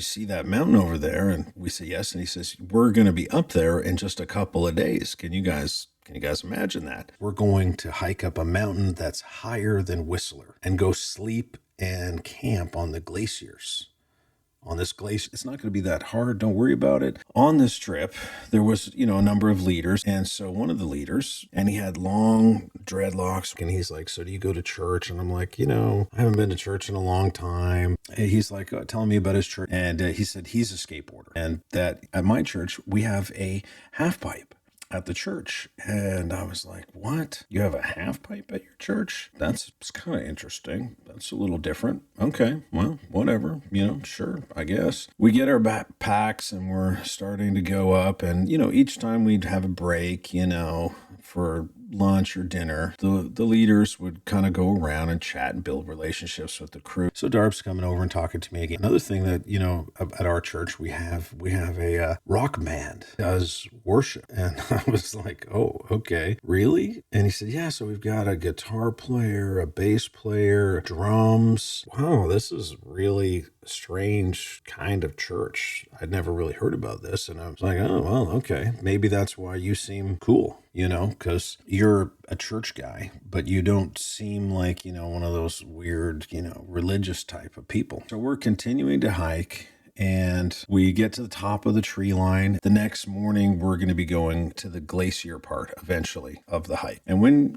You see that mountain over there? And we say, yes. And he says, we're going to be up there in just a couple of days. Can you guys imagine that? We're going to hike up a mountain that's higher than Whistler and go sleep and camp on the glaciers. On this glacier, it's not going to be that hard. Don't worry about it. On this trip, there was, a number of leaders. And so one of the leaders, and he had long dreadlocks, and he's like, so do you go to church? And I'm like, I haven't been to church in a long time. And he's like, telling me about his church. And he said he's a skateboarder, and that at my church, we have a half pipe at the church. And I was like, what? You have a half pipe at your church? That's kind of interesting. That's a little different. Okay, well, whatever, sure, I guess. We get our backpacks and we're starting to go up. And, each time we'd have a break, for lunch or dinner, the leaders would kind of go around and chat and build relationships with the crew. So Darb's coming over and talking to me again. Another thing that, at our church, we have a rock band does worship. And I was like, oh, okay, really? And he said, yeah, so we've got a guitar player, a bass player, drums. Wow, this is really strange kind of church. I'd never really heard about this. And I was like, oh, well, okay. Maybe that's why you seem cool, because you're a church guy, but you don't seem like, one of those weird, religious type of people. So we're continuing to hike. And we get to the top of the tree line. The next morning, we're going to be going to the glacier part eventually of the hike. And when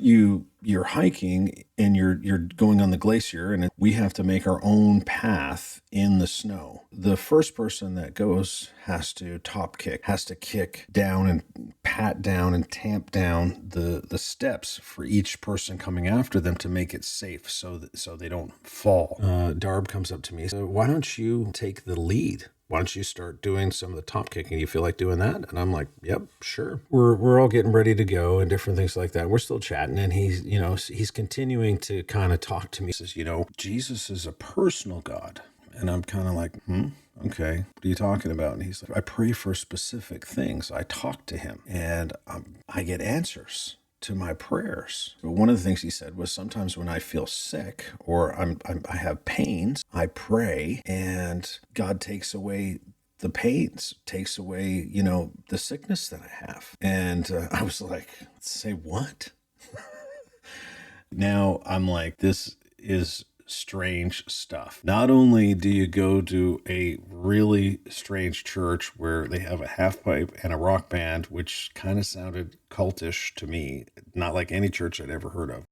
you're hiking and you're going on the glacier, and we have to make our own path in the snow. The first person that goes has to kick down and pat down and tamp down the steps for each person coming after them to make it safe so they don't fall. Darb comes up to me, so why don't you take the lead? Why don't you start doing some of the top kicking? You feel like doing that? And I'm like, yep, sure. We're all getting ready to go and different things like that. We're still chatting, and he's continuing to kind of talk to me. He says, Jesus is a personal God. And I'm kind of like, okay, what are you talking about? And he's like, I pray for specific things. I talk to him, and I get answers to my prayers. But one of the things he said was, sometimes when I feel sick or I have pains, I pray and God takes away the pains, takes away, the sickness that I have. And I was like, say what? Now I'm like, this is strange stuff. Not only do you go to a really strange church where they have a half pipe and a rock band, which kind of sounded cultish to me, not like any church I'd ever heard of.